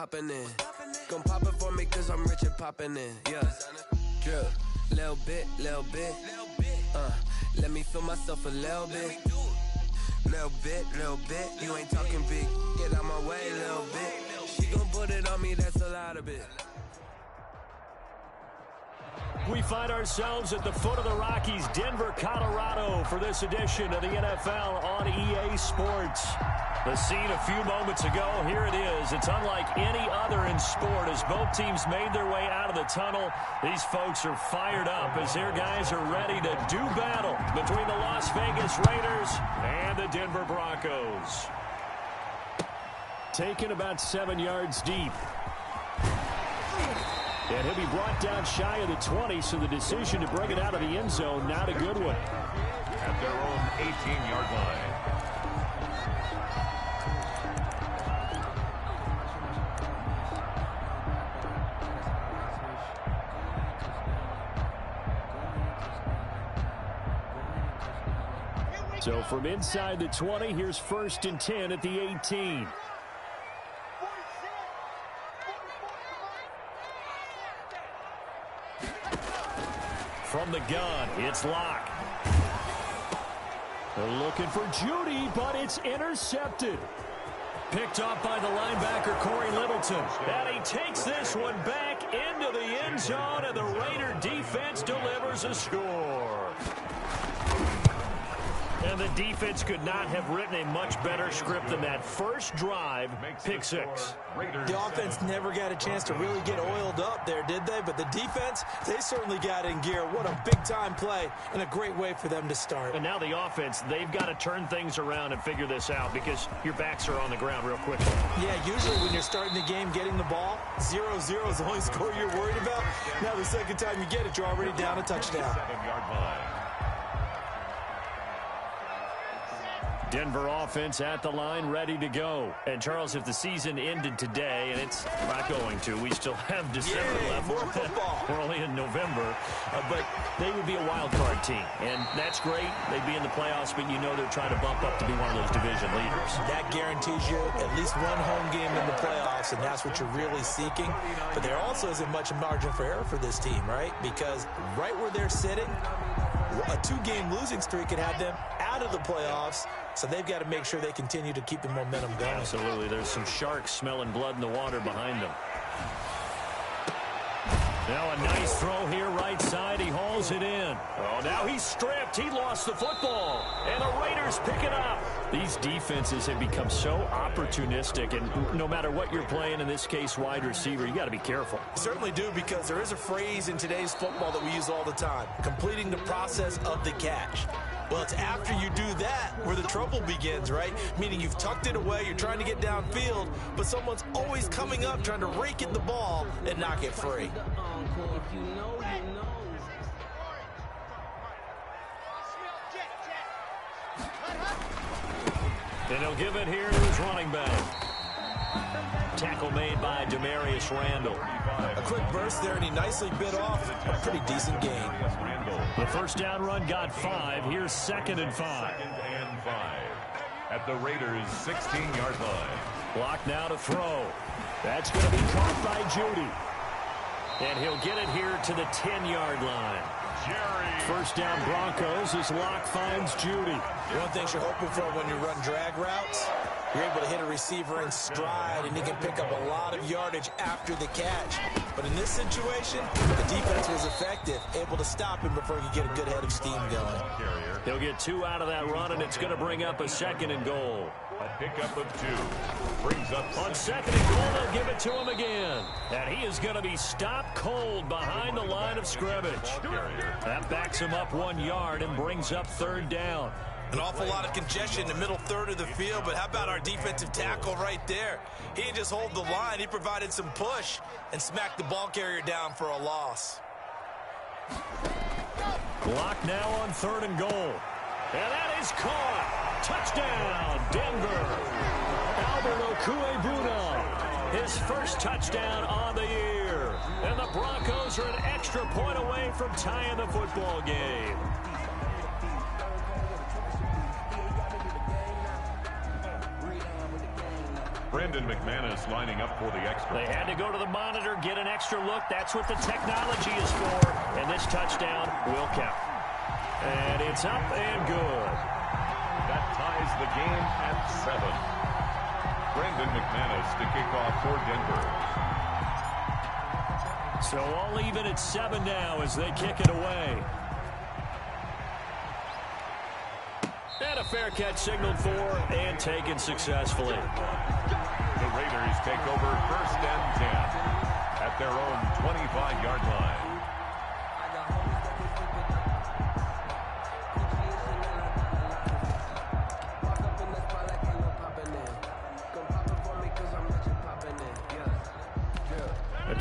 poppin' in. Gon' pop it for me cause I'm rich and poppin' in. Yeah. Drip. Little bit. Let me feel myself a little bit. Little bit. You ain't talking big. Get out my way, little bit. She gon' put it on me, that's a lot of it. We find ourselves at the foot of the Rockies, Denver, Colorado, for this edition of the NFL on EA Sports. The scene a few moments ago, here it is. It's unlike any other in sport as both teams made their way out of the tunnel. These folks are fired up as their guys are ready to do battle between the Las Vegas Raiders and the Denver Broncos. Taken about 7 yards deep. And he'll be brought down shy of the 20, so the decision to bring it out of the end zone, not a good one. At their own 18-yard line. So from inside the 20, here's 1st and 10 at the 18. From the gun, it's Locke. They're looking for Judy, but it's intercepted. Picked up by the linebacker, Corey Littleton. And he takes this one back into the end zone, and the Raider defense delivers a score. And the defense could not have written a much better script than that. First drive, pick 6. The offense never got a chance to really get oiled up there, did they? But the defense, they certainly got in gear. What a big-time play and a great way for them to start. And now the offense, they've got to turn things around and figure this out because your backs are on the ground real quickly. Yeah, usually when you're starting the game getting the ball, 0-0 is the only score you're worried about. Now the second time you get it, you're already down a touchdown. 7-yard line. Denver offense at the line, ready to go. And, Charles, if the season ended today, and it's not going to, we still have December left. More football. We're only in November. But they would be a wild card team. And that's great. They'd be in the playoffs, but you know they're trying to bump up to be one of those division leaders. That guarantees you at least one home game in the playoffs, and that's what you're really seeking. But there also isn't much margin for error for this team, right? Because right where they're sitting, a 2-game losing streak could have them out of the playoffs, so they've got to make sure they continue to keep the momentum going. Absolutely. There's some sharks smelling blood in the water behind them. Now a nice throw here, right side. He hauls it in. Oh, now he's stripped. He lost the football. And the Raiders pick it up. These defenses have become so opportunistic, and no matter what you're playing, in this case wide receiver, you got to be careful. You certainly do, because there is a phrase in today's football that we use all the time, completing the process of the catch. Well, it's after you do that where the trouble begins, right? Meaning you've tucked it away, you're trying to get downfield, but someone's always coming up trying to rake at the ball and knock it free. And he'll give it here to his running back. Tackle made by Demarius Randall. A quick burst there, and he nicely bit off a pretty decent gain. The first down run got 5. Here's 2nd and 5. 2nd and 5. At the Raiders' 16-yard line. Block now to throw. That's going to be caught by Judy. And he'll get it here to the 10-yard line. First down Broncos as Locke finds Judy. One thing you're hoping for when you run drag routes, you're able to hit a receiver in stride, and he can pick up a lot of yardage after the catch. But in this situation, the defense was effective, able to stop him before he could get a good head of steam going. He'll get 2 out of that run, and it's going to bring up a 2nd and goal. A pickup of 2. Brings up on 2nd and goal, they'll give it to him again. And he is going to be stopped cold behind the line of scrimmage. That backs him up 1 yard and brings up 3rd down. An awful lot of congestion in the middle third of the field, but how about our defensive tackle right there? He didn't just hold the line, he provided some push and smacked the ball carrier down for a loss. Block now on 3rd and goal. And that is caught. Touchdown, Denver. Albert Okuegbuna, his first touchdown on the year. And the Broncos are an extra point away from tying the football game. Brandon McManus lining up for the extra. They had to go to the monitor, get an extra look. That's what the technology is for. And this touchdown will count. And it's up and good. That ties the game at 7. Brandon McManus to kick off for Denver. So all even at 7 now as they kick it away. And a fair catch signaled for and taken successfully. The Raiders take over 1st and 10 at their own 25-yard line.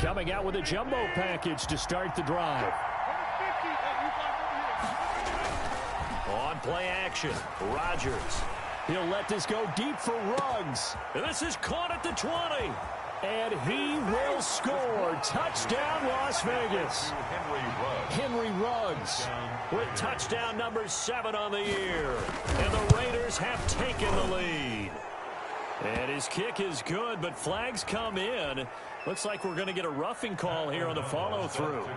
Coming out with a jumbo package to start the drive. On play action, Rodgers. He'll let this go deep for Ruggs. And this is caught at the 20. And he will score. Touchdown, Las Vegas. Henry Ruggs with touchdown number 7 on the year. And the Raiders have taken the lead. And his kick is good, but flags come in. Looks like we're going to get a roughing call here on the follow-through.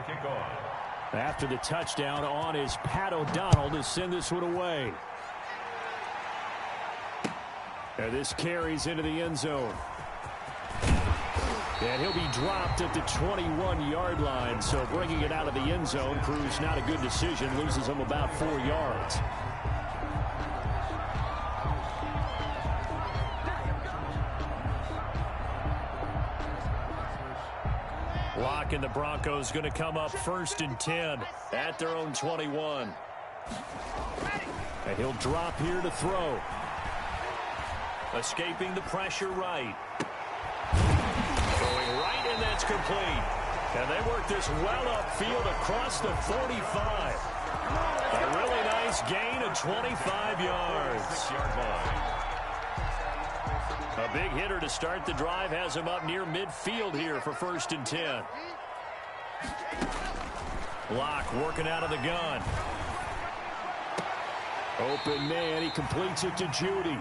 After the touchdown on is Pat O'Donnell to send this one away. And this carries into the end zone. And he'll be dropped at the 21-yard line. So bringing it out of the end zone proves not a good decision. Loses him about 4 yards. Lock and the Broncos going to come up 1st and 10 at their own 21. And he'll drop here to throw. Escaping the pressure right. Going right, and that's complete. And they work this well upfield across the 45. A really nice gain of 25 yards. A big hitter to start the drive has him up near midfield here for 1st and 10. Locke working out of the gun. Open man, he completes it to Judy.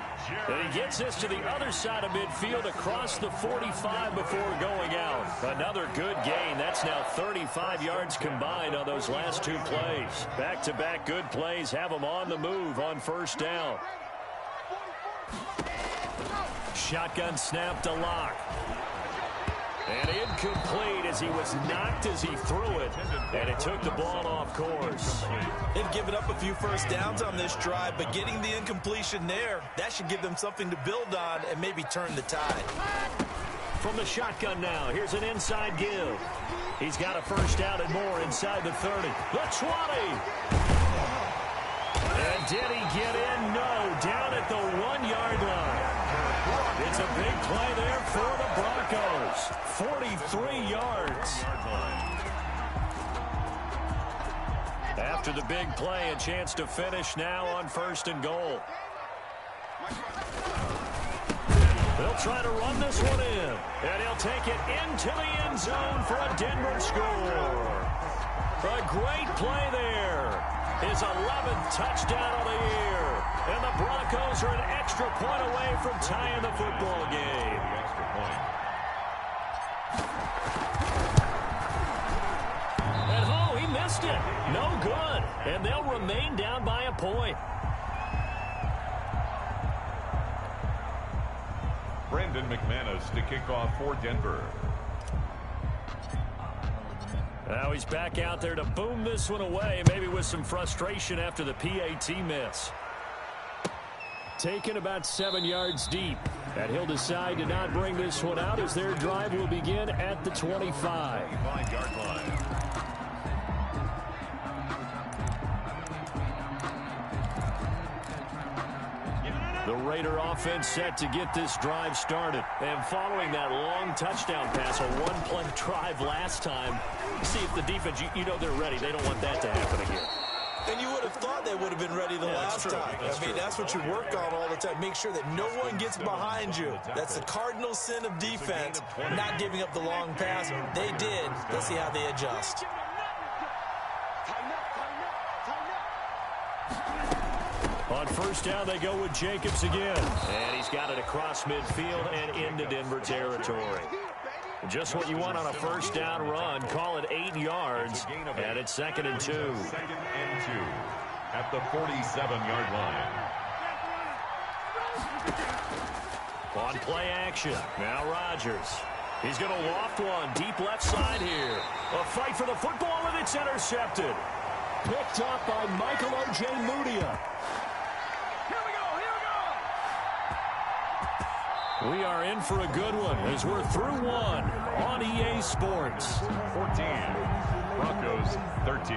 And he gets this to the other side of midfield across the 45 before going out. Another good gain. That's now 35 yards combined on those last 2 plays. Back-to-back good plays have them on the move on 1st down. Shotgun snap to Locke. And incomplete as he was knocked as he threw it. And it took the ball off course. They've given up a few 1st downs on this drive, but getting the incompletion there, that should give them something to build on and maybe turn the tide. From the shotgun now, here's an inside give. He's got a 1st down and more inside the 30. The 20. And did he get in? No, down at the 1-yard line. It's a big play there for the Broncos. 43 yards. After the big play, a chance to finish now on 1st and goal. They'll try to run this one in. And he'll take it into the end zone for a Denver score. A great play there. His 11th touchdown of the year. And the Broncos are an extra point away from tying the football game. And oh, he missed it. No good. And they'll remain down by a point. Brandon McManus to kick off for Denver. Now he's back out there to boom this one away, maybe with some frustration after the PAT miss. Taken about 7 yards deep. And he'll decide to not bring this one out as their drive will begin at the 25. 25-yard line. The Raider offense set to get this drive started. And following that long touchdown pass, a one-play drive last time, see if the defense, you know they're ready. They don't want that to happen again. And you would have thought they would have been ready the last time. That's what you work on all the time. Make sure that no one gets behind you. That's the cardinal sin of defense, not giving up the long pass. They did. Let's see how they adjust. On first down, they go with Jacobs again. And he's got it across midfield and into Denver territory. Just what you want on a first down run. Call it 8 yards, and it's 2nd and 2. 2nd and 2 at the 47-yard line. On play action, now Rodgers. He's going to loft one deep left side here. A fight for the football, and it's intercepted. Picked up by Michael O.J. Mudia. We are in for a good one as we're through one on EA Sports. 14, Broncos 13.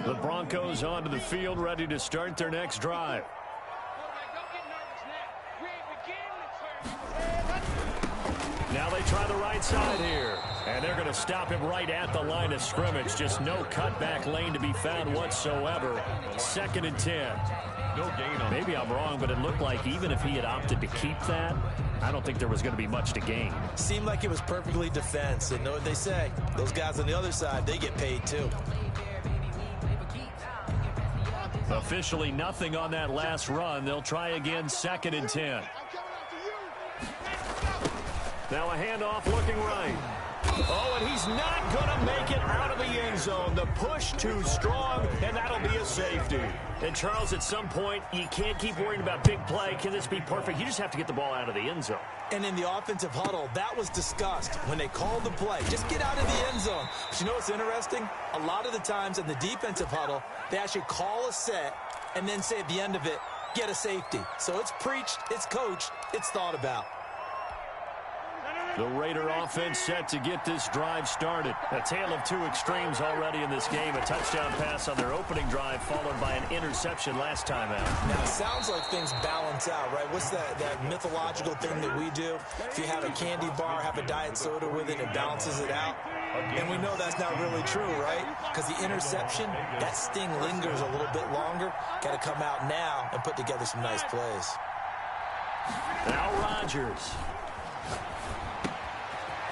The Broncos onto the field, ready to start their next drive. Now they try the right side here. And they're going to stop him right at the line of scrimmage. Just no cutback lane to be found whatsoever. 2nd and 10. No gain on. Maybe I'm wrong, but it looked like even if he had opted to keep that, I don't think there was going to be much to gain. Seemed like it was perfectly defense. And know what they say? Those guys on the other side, they get paid too. Officially nothing on that last run. They'll try again, 2nd and 10. Now a handoff looking right. Oh, and he's not going to make it out of the end zone. The push too strong, and that'll be a safety. And, Charles, at some point, you can't keep worrying about big play. Can this be perfect? You just have to get the ball out of the end zone. And in the offensive huddle, that was discussed when they called the play. Just get out of the end zone. But you know what's interesting? A lot of the times in the defensive huddle, they actually call a set and then say at the end of it, get a safety. So it's preached, it's coached, it's thought about. The Raider offense set to get this drive started. A tale of two extremes already in this game. A touchdown pass on their opening drive followed by an interception last time out. Now, it sounds like things balance out, right? What's that mythological thing that we do? If you have a candy bar, have a diet soda with it, it balances it out. And we know that's not really true, right? Because the interception, that sting lingers a little bit longer. Got to come out now and put together some nice plays. Now Rodgers.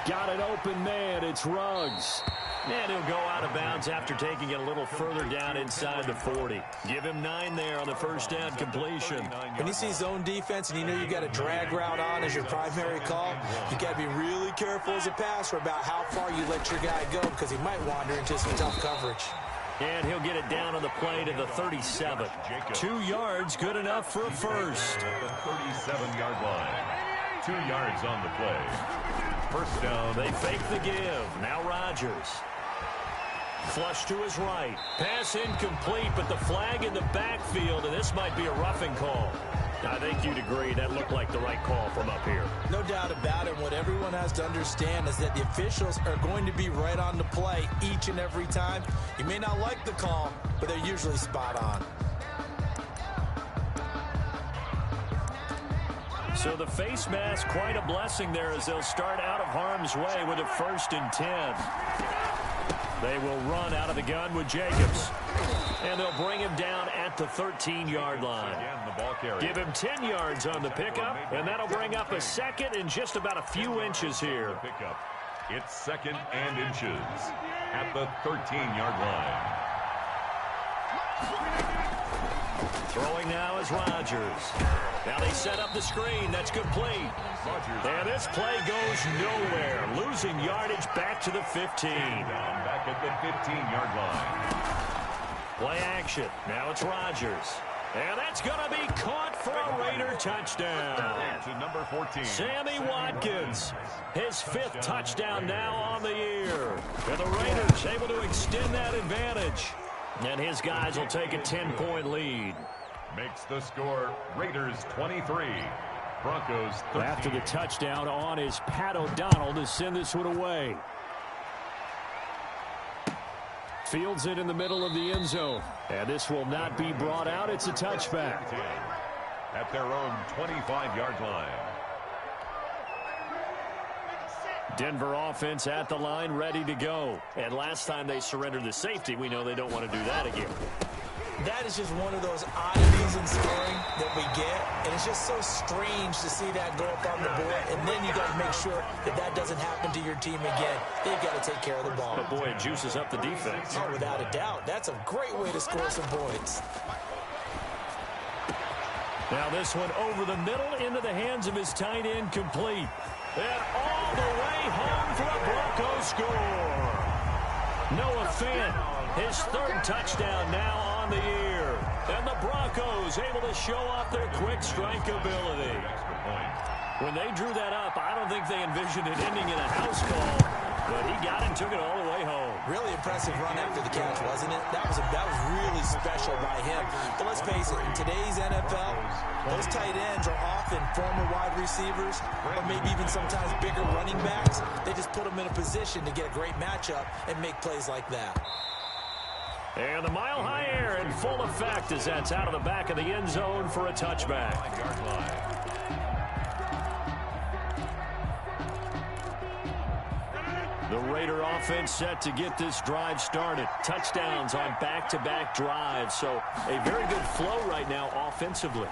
Got an open man. It's Ruggs. And he'll go out of bounds after taking it a little further down inside the 40. Give him 9 there on the first down completion. When you see zone defense and you know you got a drag route on as your primary call, you got to be really careful as a passer about how far you let your guy go because he might wander into some tough coverage. And he'll get it down on the play to the 37. 2 yards, good enough for a first. At the 37-yard line. 2 yards on the play. First down. They fake the give. Now Rodgers. Flush to his right. Pass incomplete, but the flag in the backfield, and this might be a roughing call. I think you'd agree that looked like the right call from up here. No doubt about it. What everyone has to understand is that the officials are going to be right on the play each and every time. You may not like the call, but they're usually spot on. So the face mask, quite a blessing there as they'll start out of harm's way with a 1st and 10. They will run out of the gun with Jacobs. And they'll bring him down at the 13-yard line. Give him 10 yards on the pickup, and that'll bring up a 2nd and just about a few inches here. It's 2nd and inches at the 13-yard line. Throwing now is Rodgers. Now they set up the screen. That's complete. And this play goes nowhere. Losing yardage back to the 15. Back at the 15-yard line. Play action. Now it's Rodgers. And that's going to be caught for a Raider touchdown. To number 14. Sammy Watkins. His 5th touchdown now on the year. And the Raiders able to extend that advantage. And his guys will take a 10-point lead. Makes the score Raiders 23, Broncos 13. After the touchdown on is Pat O'Donnell to send this one away. Fields it in the middle of the end zone. And this will not be brought out. It's a touchback. At their own 25-yard line. Denver offense at the line, ready to go. And last time they surrendered the safety, we know they don't want to do that again. That is just one of those oddities in scoring that we get, and it's just so strange to see that go up on the board, and then you got to make sure that that doesn't happen to your team again. They've got to take care of the ball. But boy, it juices up the defense. Oh, without a doubt. That's a great way to score some points. Now this one over the middle into the hands of his tight end, complete. And all the way home for a Broncos score. Noah Fant, his third touchdown now on the year. And the Broncos able to show off their quick strike ability. When they drew that up, I don't think they envisioned it ending in a house call. But he got it and took it all the way home. Really impressive run after the catch, wasn't it? That was really special by him. But let's face it, in today's NFL, those tight ends are often former wide receivers or maybe even sometimes bigger running backs. They just put them in a position to get a great matchup and make plays like that. And the mile-high air in full effect as that's out of the back of the end zone for a touchback. The Raider offense set to get this drive started. Touchdowns on back-to-back drives, so a very good flow right now offensively.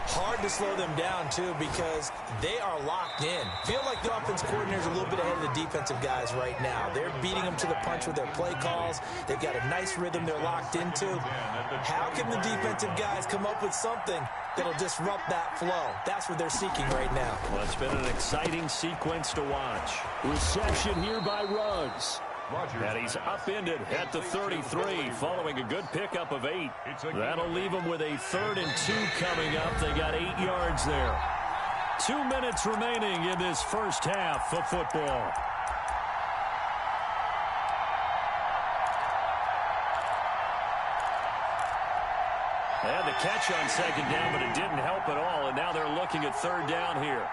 Hard to slow them down, too, because they are locked in. Feel like the offense coordinator is a little bit ahead of the defensive guys right now. They're beating them to the punch with their play calls. They've got a nice rhythm they're locked into. How can the defensive guys come up with something that'll disrupt that flow? That's what they're seeking right now. Well, it's been an exciting sequence to watch. Reception here by Ruggs. And he's upended at the 33 following a good pickup of 8. That'll leave him with a 3rd and 2 coming up. They got 8 yards there. 2 minutes remaining in this first half of football. And the catch on 2nd down, but it didn't help at all. And now they're looking at 3rd down here.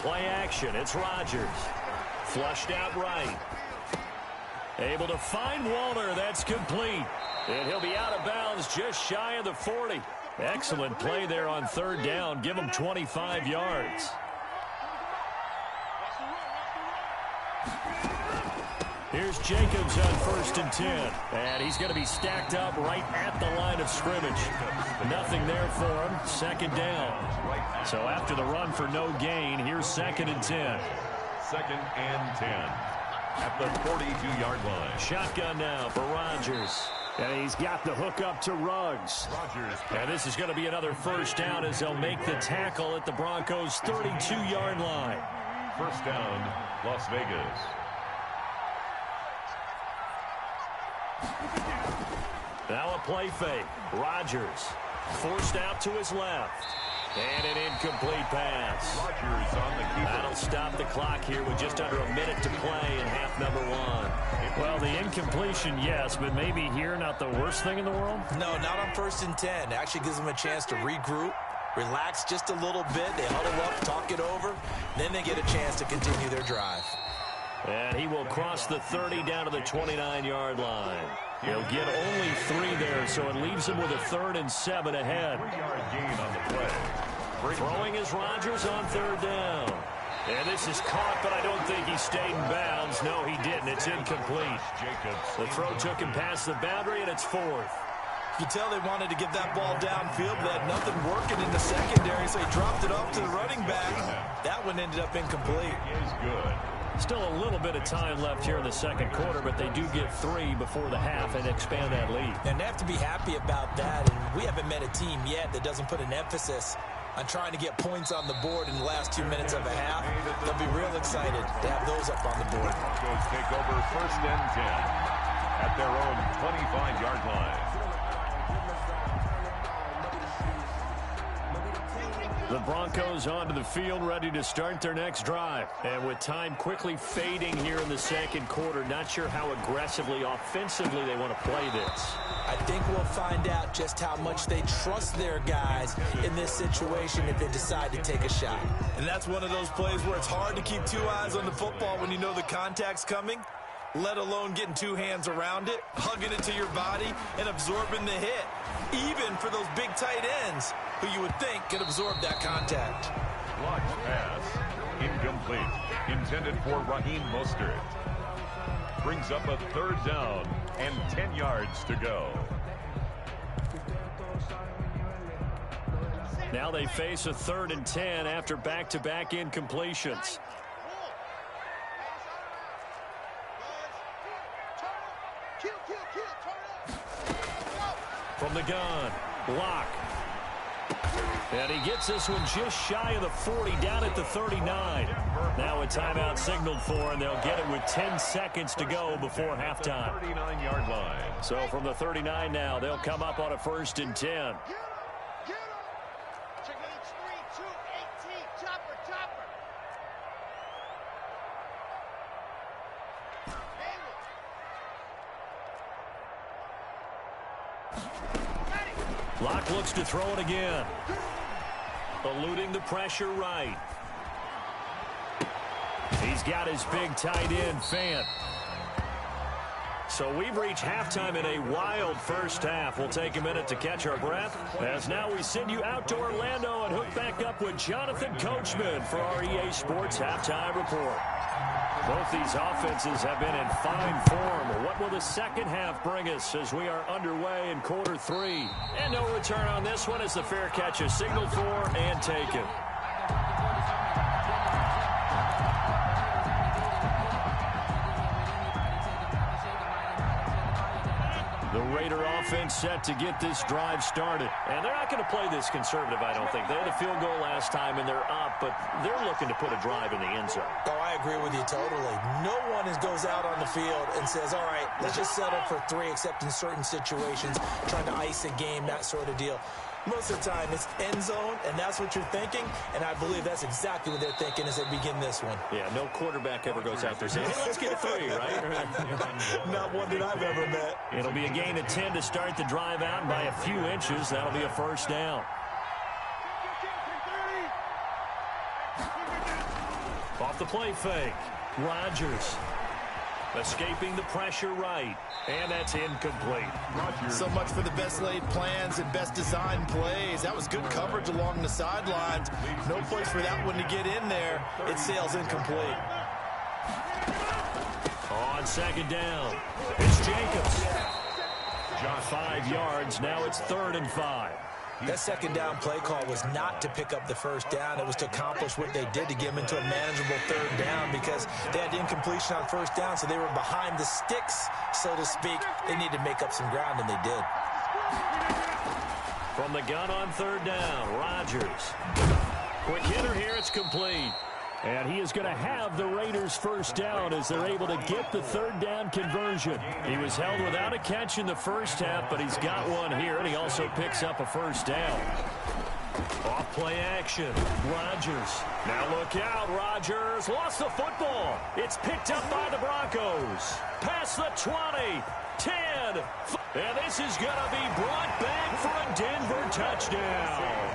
Play action. It's Rodgers. Flushed out right. Able to find Walter. That's complete. And he'll be out of bounds just shy of the 40. Excellent play there on 3rd down. Give him 25 yards. Here's Jacobs on 1st and 10. And he's going to be stacked up right at the line of scrimmage. Nothing there for him. 2nd down. So after the run for no gain, here's 2nd and 10. 2nd and 10 at the 42-yard line. Shotgun now for Rodgers. And he's got the hook up to Ruggs. And this is going to be another 1st down as they'll make the tackle at the Broncos' 32-yard line. 1st down, Las Vegas. Now a play fake. Rodgers forced out to his left. And an incomplete pass. Rodgers on the keeper. That'll stop the clock here with just under a minute to play in half number 1. Well, the incompletion, yes, but maybe here not the worst thing in the world? No, not on 1st and 10. It actually gives them a chance to regroup, relax just a little bit. They huddle up, talk it over. Then they get a chance to continue their drive. And he will cross the 30 down to the 29-yard line. He'll get only 3 there, so it leaves him with a 3rd and 7 ahead. 3-yard gain on the play. Throwing is Rodgers on 3rd down. And this is caught, but I don't think he stayed in bounds. No, he didn't. It's incomplete. The throw took him past the boundary, and it's 4th. You tell they wanted to get that ball downfield, but they had nothing working in the secondary, so he dropped it off to the running back. That one ended up incomplete. It is good. Still a little bit of time left here in the 2nd quarter, but they do get 3 before the half and expand that lead. And they have to be happy about that, and we haven't met a team yet that doesn't put an emphasis on trying to get points on the board in the last 2 minutes of a half. They'll be real excited to have those up on the board. Broncos take over 1st and 10 at their own 25-yard line. The Broncos onto the field, ready to start their next drive. And with time quickly fading here in the 2nd quarter, not sure how aggressively, offensively they want to play this. I think we'll find out just how much they trust their guys in this situation if they decide to take a shot. And that's one of those plays where it's hard to keep 2 eyes on the football when you know the contact's coming, let alone getting 2 hands around it, hugging it to your body, and absorbing the hit. Even for those big tight ends who you would think could absorb that contact. Launch pass. Incomplete. Intended for Raheem Mostert. Brings up a 3rd down and 10 yards to go. Now they face a 3rd and 10 after back-to-back incompletions. From the gun, block. And he gets this one just shy of the 40, down at the 39. Now a timeout signaled for, and they'll get it with 10 seconds to go before halftime. 39-yard line. So from the 39 now, they'll come up on a 1st and 10. Locke looks to throw it again. Eluding the pressure right. He's got his big tight end, Fant. So we've reached halftime in a wild first half. We'll take a minute to catch our breath, as now we send you out to Orlando and hook back up with Jonathan Coachman for our EA Sports Halftime Report. Both these offenses have been in fine form. What will the second half bring us as we are underway in quarter 3? And no return on this one as the fair catch is signaled for and taken. The Raider offense set to get this drive started. And they're not going to play this conservative, I don't think. They had a field goal last time, and they're up, but they're looking to put a drive in the end zone. Oh, I agree with you totally. No one goes out on the field and says, all right, let's just settle for 3, except in certain situations, trying to ice a game, that sort of deal. Most of the time, it's end zone, and that's what you're thinking, and I believe that's exactly what they're thinking as they begin this one. Yeah, no quarterback ever goes out there saying, hey, let's get 3, right? Not one that I've ever met. It'll be a gain of 10 to start the drive out, and by a few inches, that'll be a 1st down. Off the play fake, Rodgers. Escaping the pressure right, and that's incomplete. So much for the best laid plans and best designed plays. That was good coverage along the sidelines. No place for that one to get in there. It sails incomplete. On 2nd down, it's Jacobs. 5 yards, now it's 3rd and 5. That 2nd down play call was not to pick up the 1st down. It was to accomplish what they did to get them into a manageable 3rd down because they had incompletion on 1st down, so they were behind the sticks, so to speak. They needed to make up some ground, and they did. From the gun on 3rd down, Rodgers. Quick hitter here, it's complete. And he is going to have the Raiders' 1st down as they're able to get the 3rd down conversion. He was held without a catch in the first half, but he's got one here, and he also picks up a 1st down. Off play action, Rodgers. Now look out, Rodgers lost the football. It's picked up by the Broncos. Past the 20, 10, and this is going to be brought back for a Denver touchdown.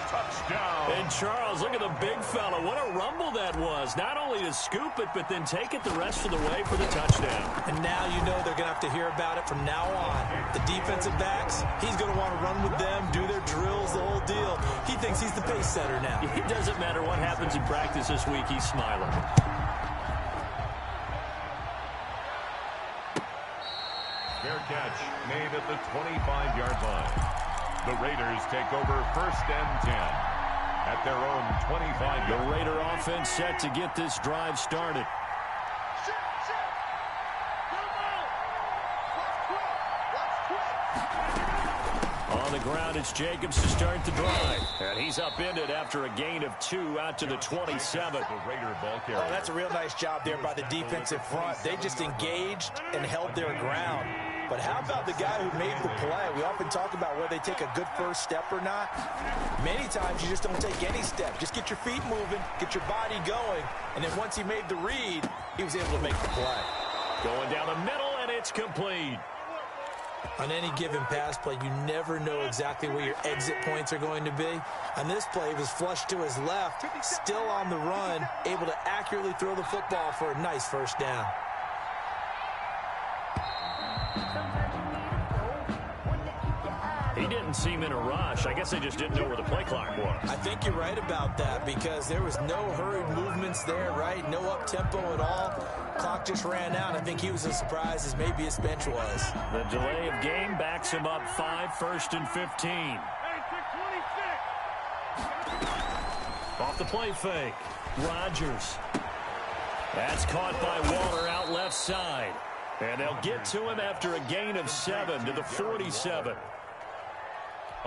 Touchdown. And Charles, look at the big fella. What a rumble that was. Not only to scoop it, but then take it the rest of the way for the touchdown. And now you know they're going to have to hear about it from now on. The defensive backs, he's going to want to run with them, do their drills, the whole deal. He thinks he's the pace setter now. It doesn't matter what happens in practice this week. He's smiling. Fair catch made at the 25-yard line. The Raiders take over 1st and 10 at their own 25. The Raider offense set to get this drive started. On the ground, it's Jacobs to start the drive. And he's upended after a gain of 2 out to the 27. The Raider ball carrier. Oh, that's a real nice job there by the defensive front. They just engaged and held their ground. But how about the guy who made the play? We often talk about whether they take a good first step or not. Many times you just don't take any step. Just get your feet moving, get your body going, and then once he made the read, he was able to make the play. Going down the middle, and it's complete. On any given pass play, you never know exactly where your exit points are going to be. On this play, he was flushed to his left, still on the run, able to accurately throw the football for a nice 1st down. He didn't seem in a rush. I guess they just didn't know where the play clock was. I think you're right about that because there was no hurried movements there, right? No up-tempo at all. Clock just ran out. I think he was as surprised as maybe his bench was. The delay of game backs him up 5, 1st and 15. Off the play fake. Rodgers. That's caught by Waller out left side. And they'll get to him after a gain of 7 to the 47.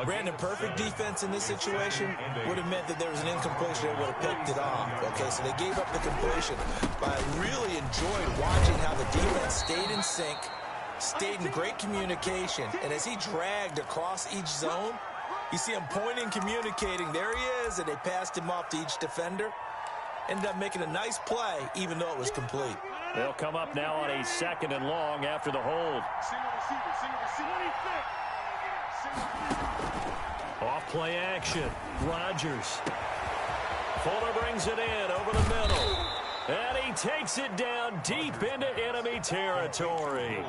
Brandon, perfect defense in this situation would have meant that there was an incompletion that would have picked it off. Okay, so they gave up the completion. But I really enjoyed watching how the defense stayed in sync, stayed in great communication. And as he dragged across each zone, you see him pointing, communicating. There he is, and they passed him off to each defender. Ended up making a nice play, even though it was complete. They'll come up now on a 2nd and long after the hold. Off play action. Rodgers. Fuller brings it in over the middle. And he takes it down deep into enemy territory.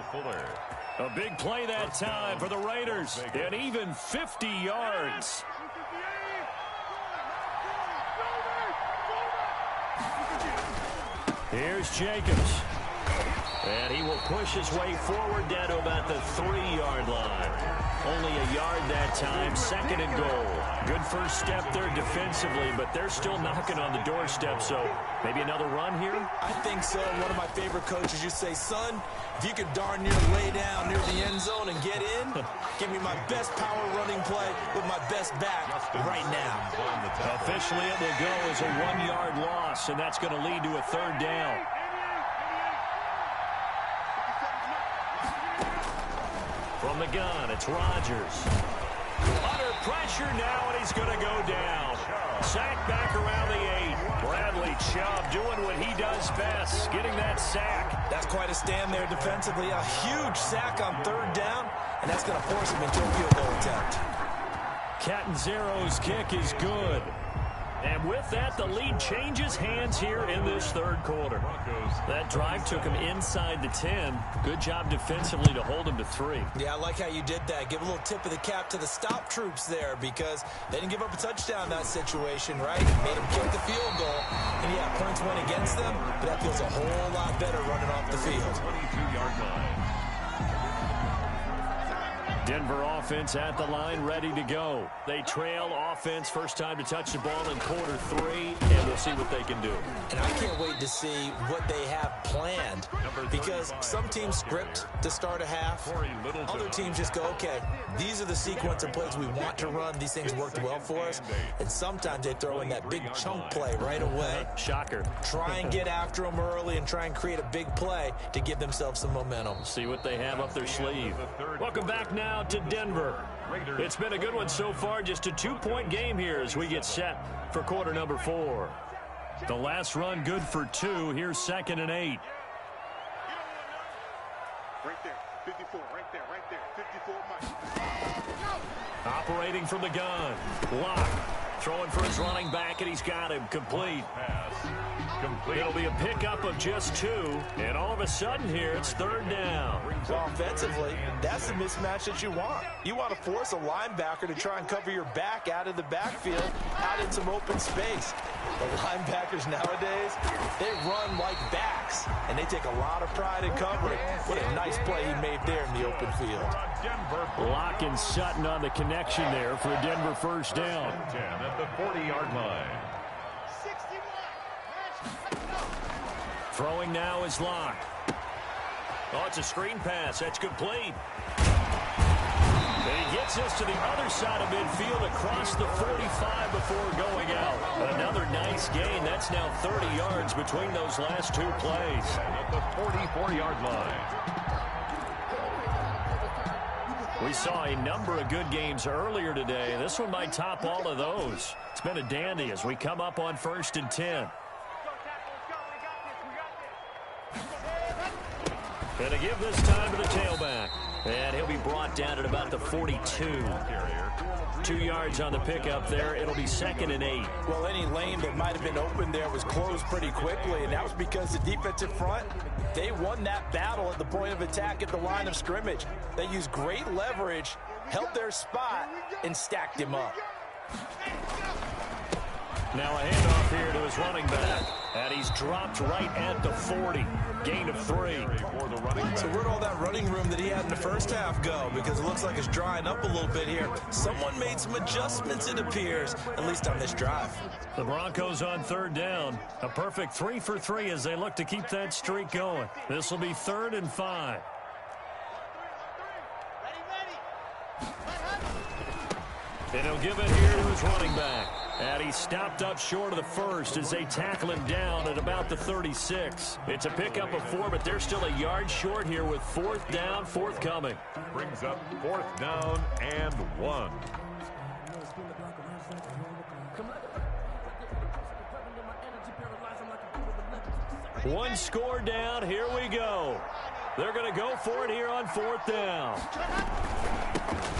A big play that time for the Raiders. And even 50 yards. Here's Jacobs. And he will push his way forward down to about the 3-yard line. Only a yard that time, 2nd and goal. Good first step there defensively, but they're still knocking on the doorstep, so maybe another run here? I think so. One of my favorite coaches used to say, son, if you could darn near lay down near the end zone and get in, give me my best power running play with my best back right now. Officially, it will go as a 1-yard loss, and that's going to lead to a 3rd down. From the gun, it's Rodgers. Under pressure now, and he's going to go down. Sack back around the 8. Bradley Chubb doing what he does best, getting that sack. That's quite a stand there defensively. A huge sack on 3rd down, and that's going to force him into a field goal attempt. Catanzaro's kick is good. And with that, the lead changes hands here in this 3rd quarter. That drive took him inside the 10. Good job defensively to hold him to 3. Yeah, I like how you did that. Give a little tip of the cap to the stop troops there because they didn't give up a touchdown in that situation, right? Made them kick the field goal. And yeah, points went against them, but that feels a whole lot better running off the field. 22-yard line. Denver offense at the line, ready to go. They trail offense, first time to touch the ball in quarter 3, and we'll see what they can do. And I can't wait to see what they have planned because some teams script to start a half. Other teams just go, okay, these are the sequence of plays we want to run. These things worked well for us. And sometimes they throw in that big chunk play right away. Shocker. Try and get after them early and try and create a big play to give themselves some momentum. See what they have up their sleeve. Welcome back now to Denver. It's been a good one so far, just a 2-point game here as we get set for quarter number 4. The last run good for 2. Here's 2nd and 8. Right there, 54, right there, 54, Mike. Operating from the gun. Lock. Throwing for his running back, and he's got him. Complete. It'll be a pickup of just 2, and all of a sudden here, it's 3rd down. Well, offensively, that's the mismatch that you want. You want to force a linebacker to try and cover your back out of the backfield, out in some open space. The linebackers nowadays, they run like backs, and they take a lot of pride in covering. What a nice play he made there in the open field. Lock and Sutton on the connection there for a Denver first down. 10 at the 40-yard line. Throwing now is Lock. Oh, it's a screen pass. That's complete. And he gets us to the other side of midfield across the 45 before going out. Another nice gain. That's now 30 yards between those last 2 plays. At the 44-yard line. We saw a number of good games earlier today. This one might top all of those. It's been a dandy as we come up on 1st and 10. And to give this time to the tailback. And he'll be brought down at about the 42. 2 yards on the pickup there. It'll be 2nd and 8. Well, any lane that might have been open there was closed pretty quickly, and that was because the defensive front, they won that battle at the point of attack at the line of scrimmage. They used great leverage held their spot, and stacked him up. Now a handoff here to his running back. And he's dropped right at the 40. Gain of 3. So where'd all that running room that he had in the first half go? Because it looks like it's drying up a little bit here. Someone made some adjustments, it appears, at least on this drive. The Broncos on 3rd down. A perfect 3 for 3 as they look to keep that streak going. This will be 3rd and 5. And he'll give it here to his running back. And he stopped up short of the first as they tackle him down at about the 36. It's a pickup of 4, but they're still a yard short here with 4th down, forthcoming. Brings up 4th down and 1. One score down. Here we go. They're going to go for it here on 4th down.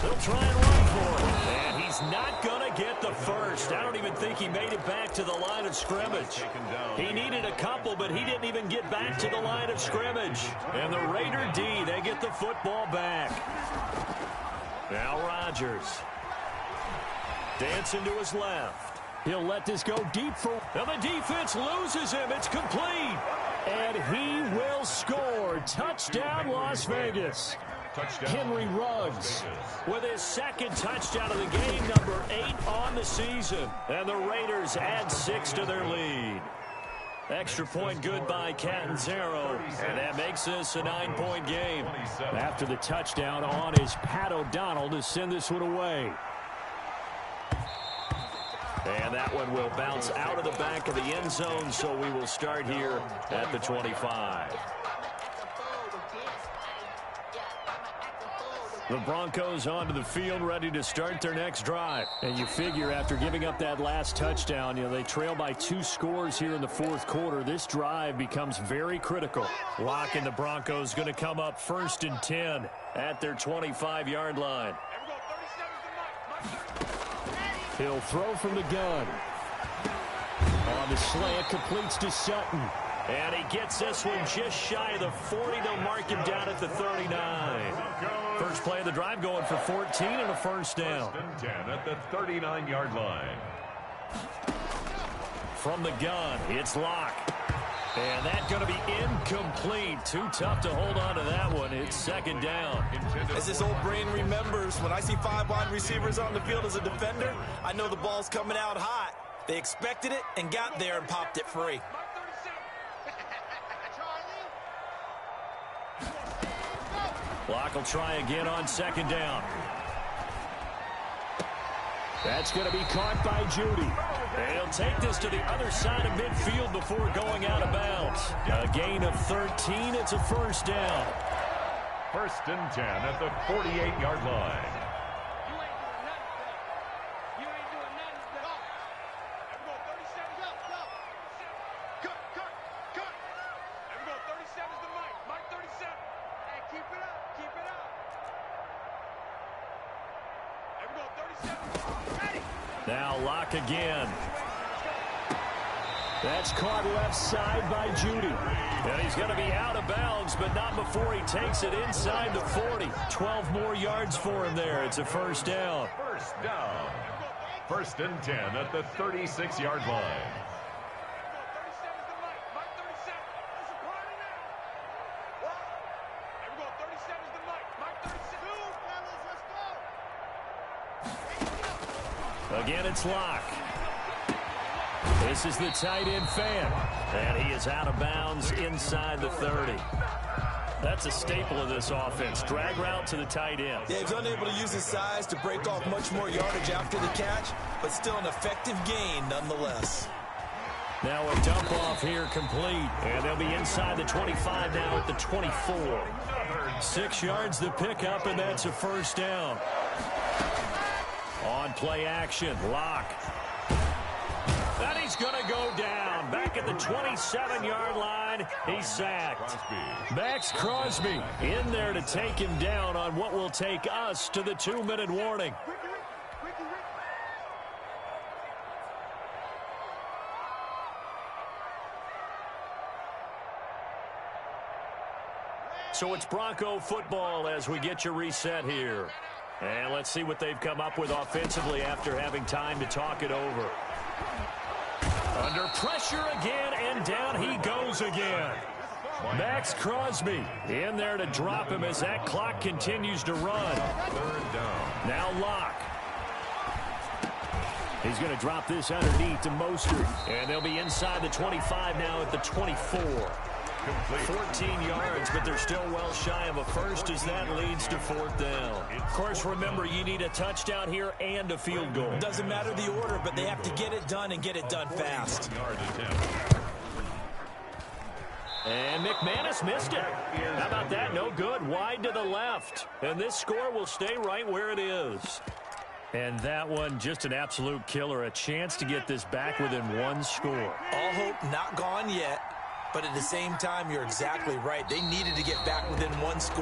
They'll try and run for it. And he's not going to get the first. I don't even think he made it back to the line of scrimmage. He needed a couple, but he didn't even get back to the line of scrimmage. And the Raider D, they get the football back. Now Rodgers. Dancing to his left. He'll let this go deep for... Now the defense loses him. It's complete. And he will score. Touchdown, Las Vegas. Henry Ruggs with his 2nd touchdown of the game, number 8 on the season. And the Raiders add 6 to their lead. Extra point good by Catanzaro, and that makes this a 9-point game. After the touchdown on is Pat O'Donnell to send this one away. And that one will bounce out of the back of the end zone, so we will start here at the 25. The Broncos onto the field, ready to start their next drive. And you figure after giving up that last touchdown, they trail by 2 scores here in the 4th quarter. This drive becomes very critical. Locke and the Broncos going to come up 1st and 10 at their 25-yard line. He'll throw from the gun. On the slant, completes to Sutton. And he gets this one just shy of the 40. They'll mark him down at the 39. First play of the drive going for 14 and a 1st down. 1st and 10 at the 39-yard line. From the gun, it's Locke. And that's going to be incomplete. Too tough to hold on to that one. It's 2nd down. As this old brain remembers, when I see 5 wide receivers on the field as a defender, I know the ball's coming out hot. They expected it and got there and popped it free. Locke will try again on 2nd down. That's going to be caught by Judy. And he'll take this to the other side of midfield before going out of bounds. A gain of 13. It's a 1st down. 1st and 10 at the 48-yard line. Now Locke again. That's caught left side by Judy. And he's going to be out of bounds, but not before he takes it inside the 40. 12 more yards for him there. It's a 1st down. 1st down. 1st and 10 at the 36-yard line. Again, it's Locke. This is the tight end fan. And he is out of bounds inside the 30. That's a staple of this offense. Drag route to the tight end. Yeah, he's unable to use his size to break off much more yardage after the catch, but still an effective gain nonetheless. Now a dump off here complete. And they'll be inside the 25 now at the 24. 6 yards the pickup, and that's a 1st down. On play action, Locke. And he's going to go down. Back at the 27-yard line, he's sacked. Max Crosby in there to take him down on what will take us to the 2-minute warning. So it's Bronco football as we get you reset here. And let's see what they've come up with offensively after having time to talk it over. Under pressure again, and down he goes again. Max Crosby in there to drop him as that clock continues to run. Third down. Now Locke. He's going to drop this underneath to Mostert. And they'll be inside the 25 now at the 24. 14 yards, but they're still well shy of a first as that leads to fourth down. Of course, remember, you need a touchdown here and a field goal. Doesn't matter the order, but they have to get it done and get it done fast. And McManus missed it. How about that? No good. Wide to the left. And this score will stay right where it is. And that one, just an absolute killer. A chance to get this back within one score. All hope not gone yet, but at the same time, you're exactly right. They needed to get back within one score.